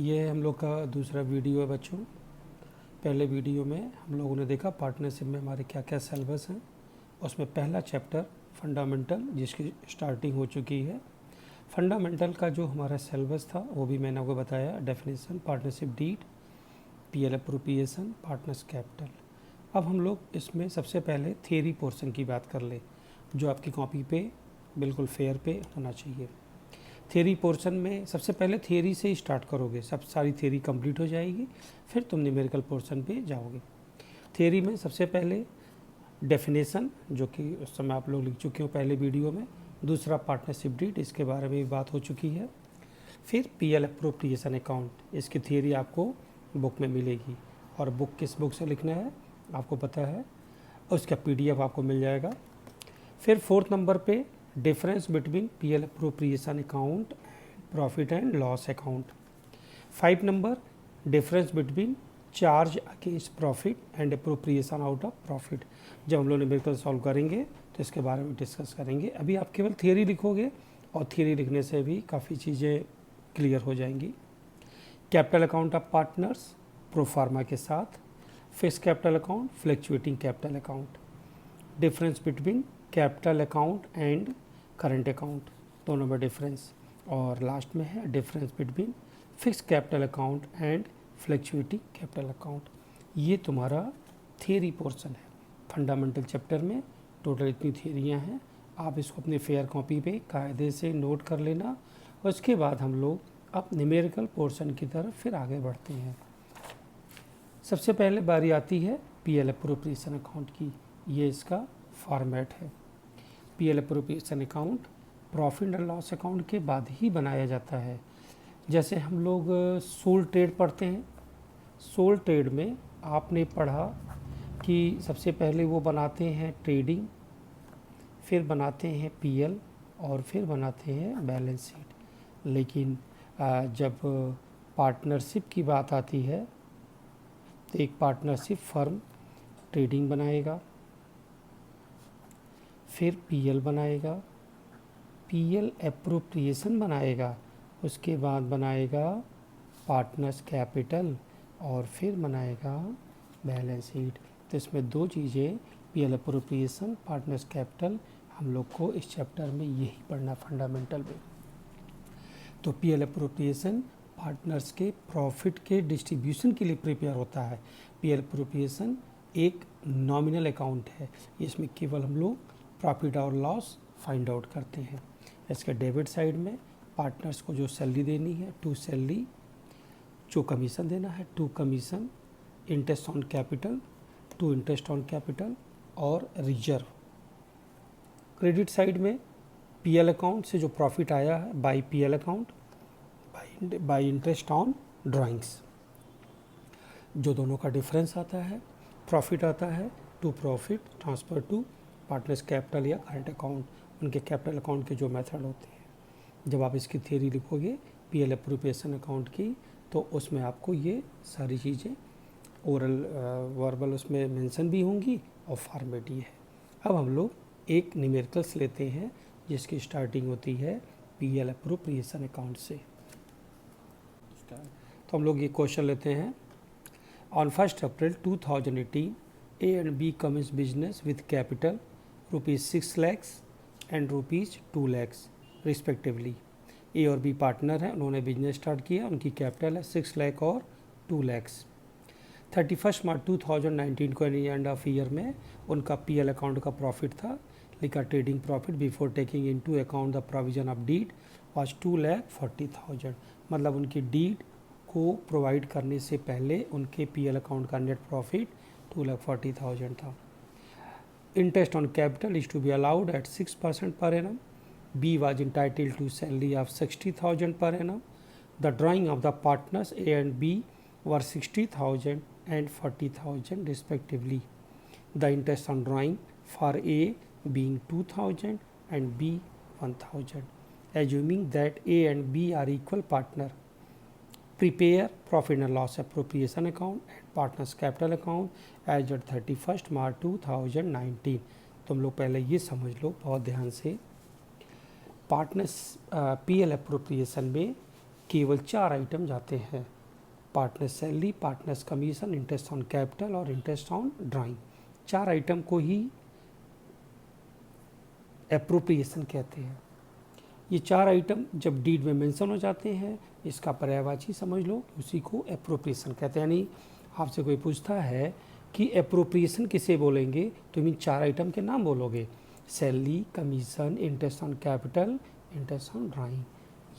ये हम लोग का दूसरा वीडियो है बच्चों। पहले वीडियो में हम लोगों ने देखा पार्टनरशिप में हमारे क्या क्या सिलेबस हैं। उसमें पहला चैप्टर फंडामेंटल, जिसकी स्टार्टिंग हो चुकी है। फंडामेंटल का जो हमारा सिलेबस था वो भी मैंने आपको बताया। Definition, partnership deed, PL appropriation, partners capital. अब हम लोग इसमें सबसे पहले थियरी पोर्शन की बात कर ले, जो आपकी कॉपी पे बिल्कुल फेयर पे होना चाहिए। थियरी पोर्शन में सबसे पहले थियरी से ही स्टार्ट करोगे, सब सारी थियरी कंप्लीट हो जाएगी, फिर तुम न्यूमेरिकल पोर्शन पे जाओगे। थियरी में सबसे पहले डेफिनेशन, जो कि उस समय आप लोग लिख चुके हो पहले वीडियो में। दूसरा पार्टनरशिप डीड, इसके बारे में भी बात हो चुकी है। फिर पीएल अप्रोप्रिएशन अकाउंट, इसकी थियरी आपको बुक में मिलेगी, और बुक किस बुक से लिखना है आपको पता है, उसका पीडीएफ आपको मिल जाएगा। फिर फोर्थ नंबर पे difference between PL appropriation account, profit and loss account. 5 number difference between charge against profit and appropriation out of profit. जब हम लोग न्यूमेरिकल सॉल्व करेंगे तो इसके बारे में डिस्कस करेंगे। अभी आप केवल थियरी लिखोगे, और थियरी लिखने से भी काफ़ी चीज़ें क्लियर हो जाएंगी। Capital account of partners proforma के साथ, fix capital account, fluctuating capital account, difference between capital account and current account, दोनों में डिफरेंस। और लास्ट में है difference between fix capital account and fluctuating capital account. ये तुम्हारा थियरी पोर्शन है फंडामेंटल चैप्टर में। टोटल इतनी थियरियाँ हैं, आप इसको अपने फेयर कॉपी पे कायदे से नोट कर लेना। उसके बाद हम लोग अब न्यूमेरिकल पोर्शन की तरफ फिर आगे बढ़ते हैं। सबसे पहले बारी आती है पीएल अप्रोप्रिएशन अकाउंट की। ये इसका फॉर्मेट है। PL appropriation account profit and loss account के बाद ही बनाया जाता है। जैसे हम लोग सोल ट्रेड पढ़ते हैं, सोल ट्रेड में आपने पढ़ा कि सबसे पहले वो बनाते हैं ट्रेडिंग, फिर बनाते हैं पीएल, और फिर बनाते हैं बैलेंस शीट। लेकिन जब पार्टनरशिप की बात आती है तो एक पार्टनरशिप फर्म ट्रेडिंग बनाएगा, फिर पीएल बनाएगा, पीएल एप्रोप्रिएशन बनाएगा, उसके बाद बनाएगा पार्टनर्स कैपिटल, और फिर बनाएगा बैलेंस शीट। तो इसमें दो चीज़ें, पीएल एप्रोप्रिएशन, पार्टनर्स कैपिटल, हम लोग को इस चैप्टर में यही पढ़ना फंडामेंटल में। तो पीएल एप्रोप्रिएशन पार्टनर्स के प्रॉफिट के डिस्ट्रीब्यूशन के लिए प्रिपेयर होता है। पीएल एप्रोप्रिएशन एक नॉमिनल अकाउंट है, इसमें केवल हम लोग प्रॉफिट और लॉस फाइंड आउट करते हैं। इसके डेबिट साइड में पार्टनर्स को जो सैलरी देनी है, टू सैलरी, जो कमीशन देना है, to commission, interest on capital, to interest on capital, और रिजर्व। क्रेडिट साइड में पीएल अकाउंट से जो प्रॉफिट आया है by PL account, by interest on drawings. जो दोनों का डिफरेंस आता है, प्रॉफिट आता है to profit transfer to partners capital या करंट अकाउंट, उनके कैपिटल अकाउंट के जो मेथड होते हैं। जब आप इसकी थियरी लिखोगे पीएल अप्रोप्रिएशन अकाउंट की, तो उसमें आपको ये सारी चीज़ें ओरल वर्बल उसमें मेंशन भी होंगी, और फॉर्मेट ही है। अब हम लोग एक न्यूमेरिकल्स लेते हैं जिसकी स्टार्टिंग होती है पीएल अप्रोप्रिएशन अकाउंट से। तो हम लोग ये क्वेश्चन लेते हैं। On 1 April 2018 A and B commence business with capital ₹6 lakhs and ₹2 lakhs respectively. A और बी पार्टनर हैं, उन्होंने बिजनेस स्टार्ट किया, उनकी कैपिटल है 6 लाख और 2 lakhs। 31 मार्च 2019 को एंड ऑफ ईयर में उनका पीएल अकाउंट का प्रॉफिट था, लिखा trading profit before taking into account the provision of deed was 2,40,000। मतलब उनकी डीड को प्रोवाइड करने से पहले उनके पीएल अकाउंट का नेट प्रॉफिट 2,40,000 था। Interest on capital is to be allowed at 6% per annum. B was entitled to salary of 60,000 per annum. The drawing of the partners A and B were 60,000 and 40,000 respectively. The interest on drawing for A being 2,000 and B 1,000. Assuming that A and B are equal partner, prepare profit and loss appropriation account and partners capital account as at 31 March 2019. तुम लोग पहले ये समझ लो बहुत ध्यान से, partners PL appropriation में केवल 4 आइटम जाते हैं, partners salary, partners commission, interest on capital और इंटरेस्ट ऑन ड्राइंग। 4 आइटम को ही एप्रोप्रिएशन कहते हैं। ये 4 आइटम जब डीड में मेंशन हो जाते हैं, इसका पर्यायवाची समझ लो, उसी को एप्रोप्रिएशन कहते हैं। यानी आपसे कोई पूछता है कि एप्रोप्रिएशन किसे बोलेंगे, तो इन 4 आइटम के नाम बोलोगे, salary, commission, interest on capital, interest on drawing,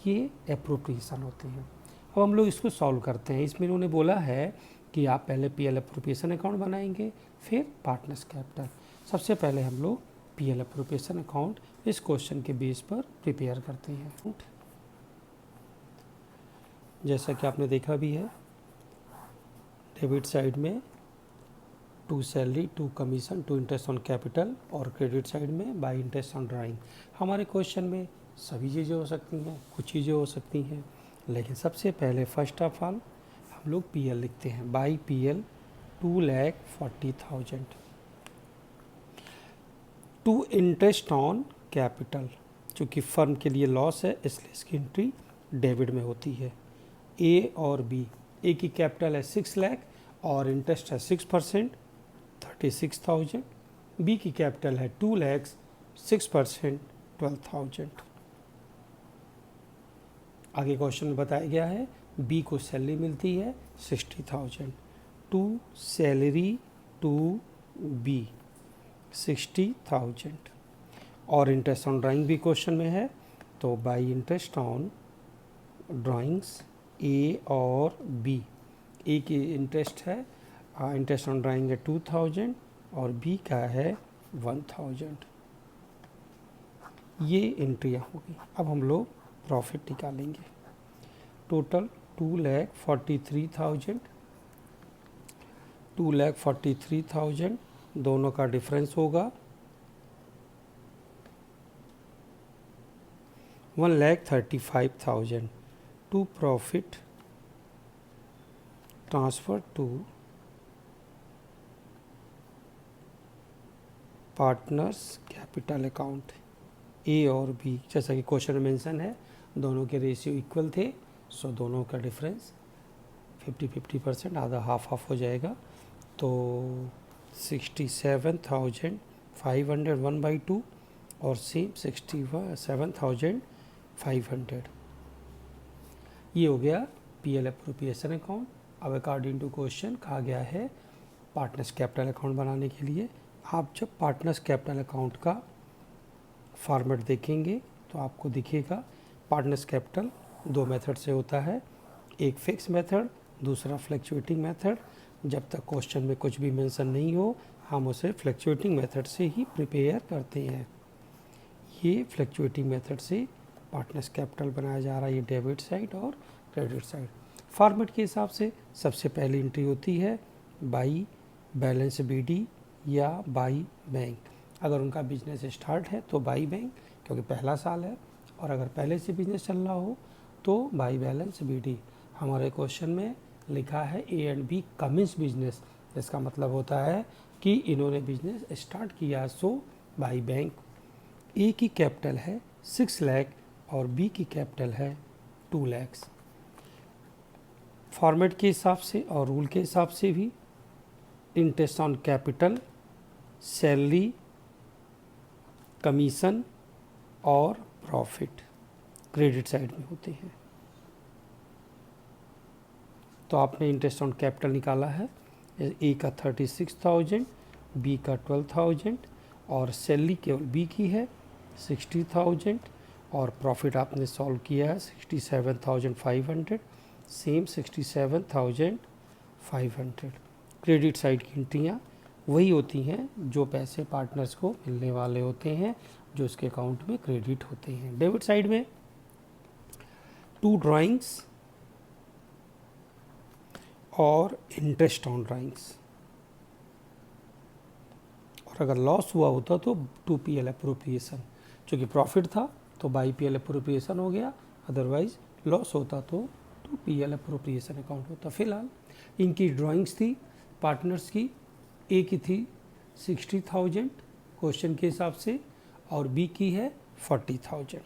ये एप्रोप्रिएशन होते हैं। अब हम लोग इसको सॉल्व करते हैं। इसमें इन्होंने बोला है कि आप पहले पीएल एप्रोप्रिएशन अकाउंट बनाएंगे, फिर पार्टनर्स कैपिटल। सबसे पहले हम लोग पीएल एप्रोप्रिएशन अकाउंट इस क्वेश्चन के बेस पर प्रिपेयर करते हैं। जैसा कि आपने देखा भी है, डेबिट साइड में 2 salary, 2 commission, 2 interest on capital, और क्रेडिट साइड में बाई इंटरेस्ट ऑन ड्राइंग। हमारे क्वेश्चन में सभी चीज़ें हो सकती हैं, कुछ चीज़ें हो सकती हैं, लेकिन सबसे पहले फर्स्ट ऑफ ऑल हम लोग पीएल लिखते हैं। By PL 2,40,000 to interest on capital. चूँकि फर्म के लिए लॉस है इसलिए इसकी एंट्री डेबिट में होती है। ए और बी, ए की कैपिटल है 6 लाख और इंटरेस्ट है 6%, 36,000। बी की कैपिटल है 2 लाख, 6%, 12,000। आगे क्वेश्चन में बताया गया है बी को सैलरी मिलती है 60,000, टू सैलरी टू बी 60,000, और इंटरेस्ट ऑन ड्राइंग भी क्वेश्चन में है, तो बाई इंटरेस्ट ऑन ड्राइंग्स ए और बी। ए की इंटरेस्ट है, इंटरेस्ट ऑन ड्राइंग है 2,000 और बी का है 1,000। ये एंट्रियाँ होगी। अब हम लोग प्रॉफिट निकालेंगे। टोटल 2,43,000, 2,43,000 दोनों का डिफरेंस होगा 1,35,000 to profit transfer to partners capital account. A और बी, जैसा कि क्वेश्चन में मेंशन है, दोनों के रेशियो इक्वल थे, सो दोनों का डिफरेंस 50-50%, आधा हाफ हाफ हो जाएगा। तो 67,500 1/2 और सेम 67,500। ये हो गया पीएल एप्रोप्रिएशन अकाउंट। अब अकॉर्डिंग टू क्वेश्चन कहा गया है पार्टनर्स कैपिटल अकाउंट बनाने के लिए आप जब पार्टनर्स कैपिटल अकाउंट का फॉर्मेट देखेंगे तो आपको दिखेगा पार्टनर्स कैपिटल 2 मेथड से होता है, एक फिक्स मेथड, दूसरा फ्लक्चुएटिंग मेथड। जब तक क्वेश्चन में कुछ भी मेंशन नहीं हो हम उसे फ्लक्चुएटिंग मेथड से ही प्रिपेयर करते हैं। ये फ्लक्चुएटिंग मेथड से पार्टनर्स कैपिटल बनाया जा रहा है, ये डेबिट साइड और क्रेडिट साइड। फॉर्मेट के हिसाब से सबसे पहली एंट्री होती है बाई बैलेंस बीडी या बाई बैंक। अगर उनका बिजनेस स्टार्ट है तो बाई बैंक, क्योंकि पहला साल है, और अगर पहले से बिजनेस चल रहा हो तो बाई बैलेंस बीडी। हमारे क्वेश्चन में लिखा है A and B commence business, इसका मतलब होता है कि इन्होंने बिजनेस स्टार्ट किया, सो बाई बैंक। ए की कैपिटल है 6 लाख और बी की कैपिटल है 2 लाख। फॉर्मेट के हिसाब से और रूल के हिसाब से भी interest on capital, salary, commission और प्रॉफिट क्रेडिट साइड में होते हैं। तो आपने इंटरेस्ट ऑन कैपिटल निकाला है, ए का 36,000, बी का 12,000 और सैलरी केवल बी की है 60,000 और प्रॉफिट आपने सॉल्व किया है 67,500, सेम 67,500। क्रेडिट साइड की एंट्रियाँ वही होती हैं जो पैसे पार्टनर्स को मिलने वाले होते हैं, जो उसके अकाउंट में क्रेडिट होते हैं। डेबिट साइड में 2 ड्राइंग्स और इंटरेस्ट ऑन ड्राइंग्स, और अगर लॉस हुआ होता तो 2 पीएल एप्रोप्रिएशन। चूँकि प्रॉफिट था तो बाई पीएल एप्रोप्रिएशन हो गया, अदरवाइज लॉस होता तो 2 पीएल एप्रोप्रिएशन अकाउंट होता। फिलहाल इनकी ड्राइंग्स थी पार्टनर्स की, ए की थी 60,000 क्वेश्चन के हिसाब से और बी की है 40,000।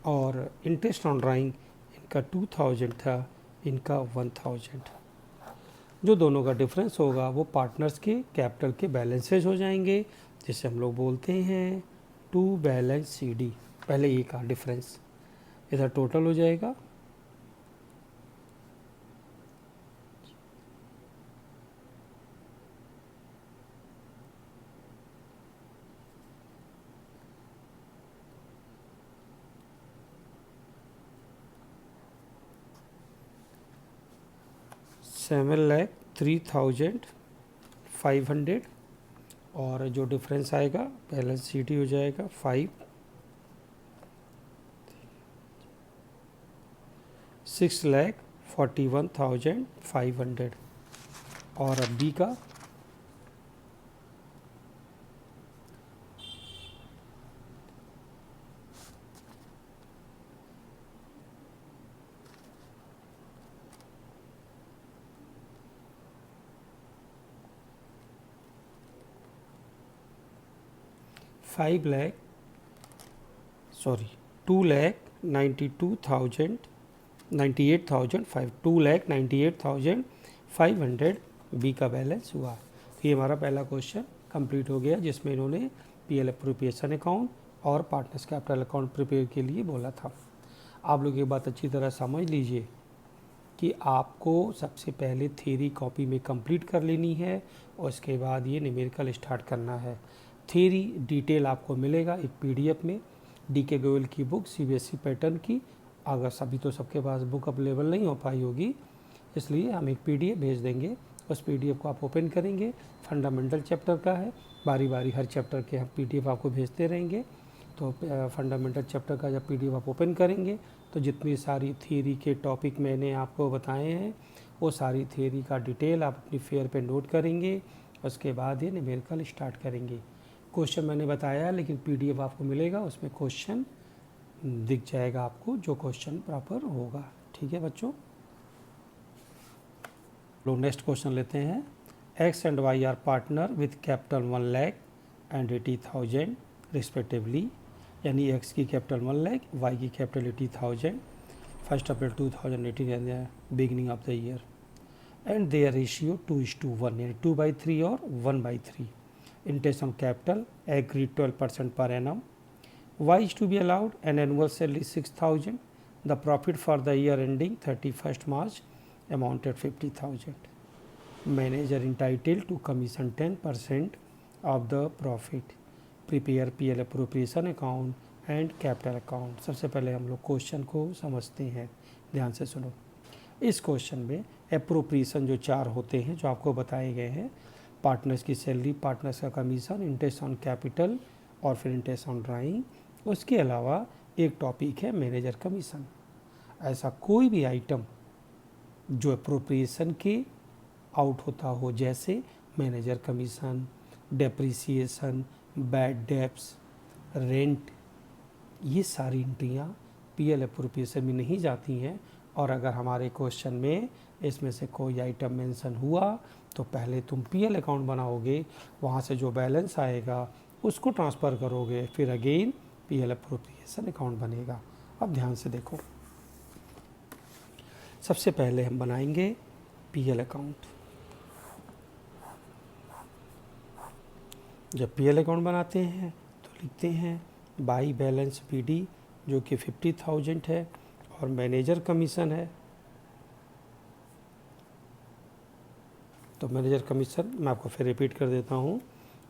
और इंटरेस्ट ऑन ड्राइंग इनका 2000 था, इनका 1000। जो दोनों का डिफरेंस होगा वो पार्टनर्स के कैपिटल के बैलेंसेज हो जाएंगे, जिसे हम लोग बोलते हैं टू बैलेंस CD। पहले ये का डिफरेंस इधर टोटल हो जाएगा 7,03,500 और जो डिफरेंस आएगा बैलेंस CD हो जाएगा 6,41,500 और अब B का 2,98,500 बी का बैलेंस हुआ। तो ये हमारा पहला क्वेश्चन कंप्लीट हो गया, जिसमें इन्होंने PL एप्रोप्रिएशन अकाउंट और पार्टनर्स कैपिटल अकाउंट प्रिपेयर के लिए बोला था। आप लोग ये बात अच्छी तरह समझ लीजिए कि आपको सबसे पहले थ्योरी कॉपी में कंप्लीट कर लेनी है और उसके बाद ये न्यूमेरिकल स्टार्ट करना है। थ्योरी डिटेल आपको मिलेगा एक PDF में, DK गोयल की बुक CBSE पैटर्न की। अगर सभी तो सबके पास बुक अवेलेबल नहीं हो पाई होगी, इसलिए हम एक PDF भेज देंगे। उस PDF को आप ओपन करेंगे, फंडामेंटल चैप्टर का है, बारी बारी हर चैप्टर के हम PDF आपको भेजते रहेंगे। तो फंडामेंटल चैप्टर का जब PDF आप ओपन करेंगे तो जितनी सारी थ्योरी के टॉपिक मैंने आपको बताए हैं वो सारी थ्योरी का डिटेल आप अपनी फेयर पे नोट करेंगे। उसके बाद ये न्यूमेरिकल स्टार्ट करेंगे। क्वेश्चन मैंने बताया, लेकिन PDF आपको मिलेगा, उसमें क्वेश्चन दिख जाएगा आपको, जो क्वेश्चन प्रॉपर होगा। ठीक है बच्चों, लोग नेक्स्ट क्वेश्चन लेते हैं। X and Y are partner with capital 1 lakh and 80,000 respectively, यानी X की कैपिटल 1 लाख, Y की capital 80,000, 1 April 2018 beginning of the year, and their ratio 2:1, यानी 2/3 और 1/3। Interest on capital agreed 12% per annum. Y is to be allowed an annual salary 6,000. The profit for the year ending 31st March amounted 50,000. Manager entitled to commission 10% of the profit. Prepare PL appropriation account and capital account. सबसे पहले हम लोग question को समझते हैं, ध्यान से सुनो। इस क्वेश्चन में एप्रोप्रिएशन जो 4 होते हैं जो आपको बताए गए हैं, पार्टनर्स की सैलरी, पार्टनर्स का कमीशन, इंटरेस्ट ऑन कैपिटल और फिर इंटरेस्ट ऑन ड्राइंग। उसके अलावा एक टॉपिक है मैनेजर कमीशन। ऐसा कोई भी आइटम जो एप्रोप्रिएशन के आउट होता हो, जैसे manager commission, depreciation, bad debts, rent, ये सारी एंट्रियाँ PL एप्रोप्रिएशन में नहीं जाती हैं। और अगर हमारे क्वेश्चन में इसमें से कोई आइटम मेंशन हुआ तो पहले तुम PL अकाउंट बनाओगे, वहाँ से जो बैलेंस आएगा उसको ट्रांसफ़र करोगे, फिर अगेन PL एप्रोप्रिएशन अकाउंट बनेगा। अब ध्यान से देखो, सबसे पहले हम बनाएंगे PL अकाउंट। जब PL अकाउंट बनाते हैं तो लिखते हैं बाई बैलेंस PD, जो कि 50,000 है, और मैनेजर कमीशन है। तो मैनेजर कमीशन मैं आपको फिर रिपीट कर देता हूँ,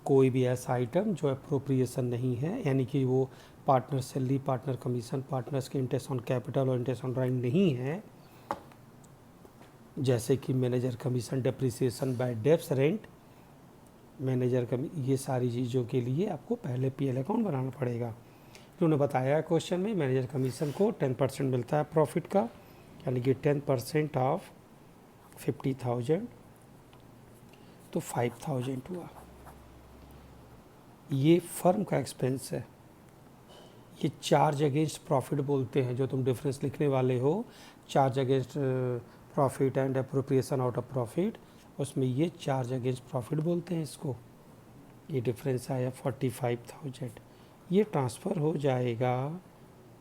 कोई भी ऐसा आइटम जो एप्रोप्रिएशन नहीं है, यानी कि वो partner salary, partner commission, partners के इंटरेस्ट ऑन कैपिटल और इंटरेस्ट ऑन ड्राइंग नहीं है, जैसे कि manager commission, depreciation, bad debts, rent, manager ये सारी चीज़ों के लिए आपको पहले PL अकाउंट बनाना पड़ेगा। उन्होंने बताया क्वेश्चन में मैनेजर कमीशन को 10% मिलता है प्रॉफिट का, यानी कि 10% ऑफ 50,000, तो 5,000 हुआ। ये फर्म का एक्सपेंस है। ये चार्ज अगेंस्ट प्रॉफिट बोलते हैं, जो तुम डिफरेंस लिखने वाले हो, charge against profit and appropriation out of profit, उसमें ये चार्ज अगेंस्ट प्रॉफिट बोलते हैं इसको। ये डिफरेंस आया 45,000, ये ट्रांसफ़र हो जाएगा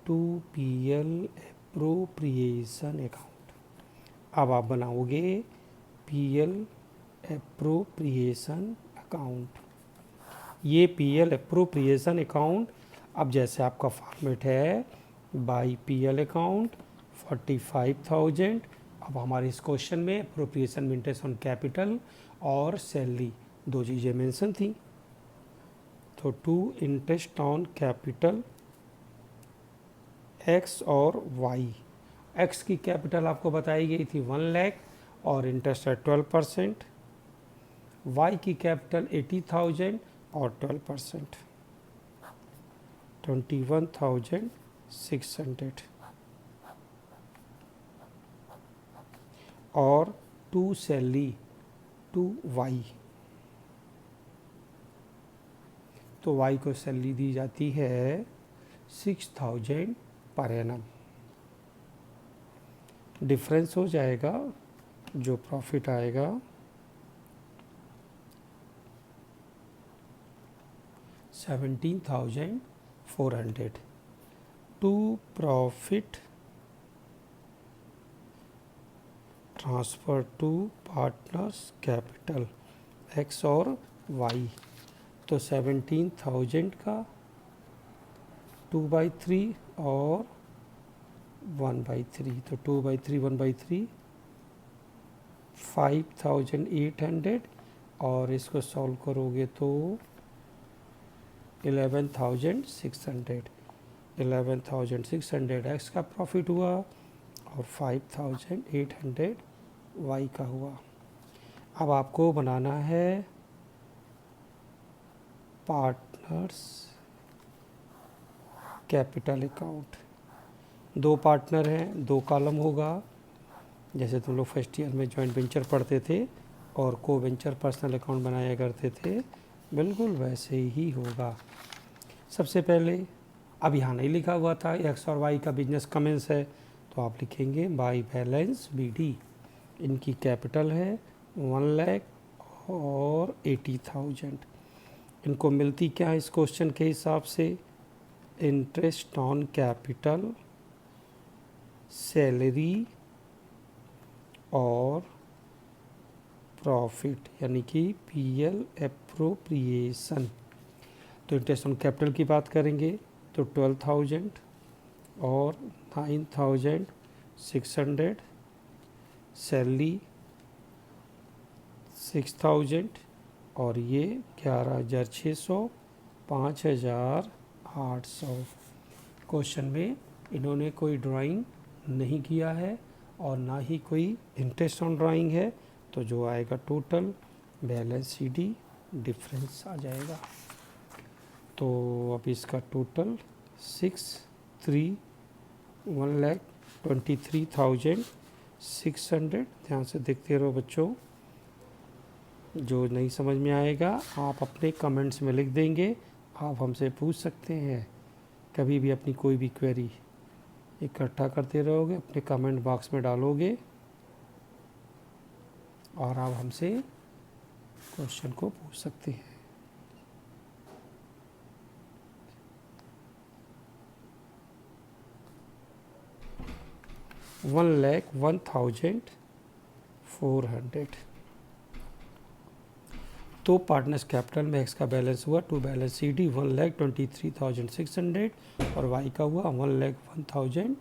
टू पीएल एप्रोप्रिएशन अकाउंट। अब आप बनाओगे पीएल एप्रोप्रिएशन अकाउंट। ये पीएल एप्रोप्रिएशन अकाउंट, अब जैसे आपका फॉर्मेट है बाई पीएल अकाउंट 45,000। अब हमारे इस क्वेश्चन में एप्रोप्रिएशन में इंटरेस्ट ऑन कैपिटल और सैलरी दो चीज़ें मेंशन थी। तो to interest on capital x और वाई। एक्स की कैपिटल आपको बताई गई थी 1 लाख और इंटरेस्ट है 12%। वाई की कैपिटल 80,000 और 12% 21,600 और टू सैलरी टू वाई। तो वाई को सैलरी दी जाती है 6,000 पर एनम। डिफरेंस हो जाएगा जो प्रॉफिट आएगा 17,400 to profit transfer to partners capital x और वाई। तो 17,000 का 2/3 और 1/3, तो 2/3 1/3 5,800 और इसको सॉल्व करोगे तो 11,600 एक्स का प्रॉफिट हुआ और 5,800 वाई का हुआ। अब आपको बनाना है पार्टनर्स कैपिटल अकाउंट। दो पार्टनर हैं, दो कॉलम होगा। जैसे तुम लोग फर्स्ट ईयर में जॉइंट वेंचर पढ़ते थे और को वेंचर पर्सनल अकाउंट बनाया करते थे, बिल्कुल वैसे ही होगा। सबसे पहले अब यहाँ नहीं लिखा हुआ था एक्स और वाई का बिजनेस कमेंस है, तो आप लिखेंगे बाई बैलेंस BD। इनकी कैपिटल है 1 लाख और 80,000। इनको मिलती क्या है इस क्वेश्चन के हिसाब से? इंटरेस्ट ऑन कैपिटल, सैलरी और प्रॉफिट, यानी कि पीएल एप्रोप्रिएशन। तो इंटरेस्ट ऑन कैपिटल की बात करेंगे तो 12,000 और 9,600, सैलरी 6,000 और ये 11,600, 5,800। क्वेश्चन में इन्होंने कोई ड्राइंग नहीं किया है और ना ही कोई इंटरेस्ट ऑन ड्राइंग है, तो जो आएगा टोटल बैलेंस CD डिफरेंस आ जाएगा। तो अब इसका टोटल 1,23,600। ध्यान से देखते रहो बच्चों, जो नहीं समझ में आएगा आप अपने कमेंट्स में लिख देंगे। आप हमसे पूछ सकते हैं कभी भी अपनी कोई भी क्वेरी इकट्ठा करते रहोगे, अपने कमेंट बॉक्स में डालोगे और आप हमसे क्वेश्चन को पूछ सकते हैं। $1,01,400। तो पार्टनर्स कैपिटल में एक्स का बैलेंस हुआ टू बैलेंस CD 1,23,600 और वाई का हुआ 1,01,400।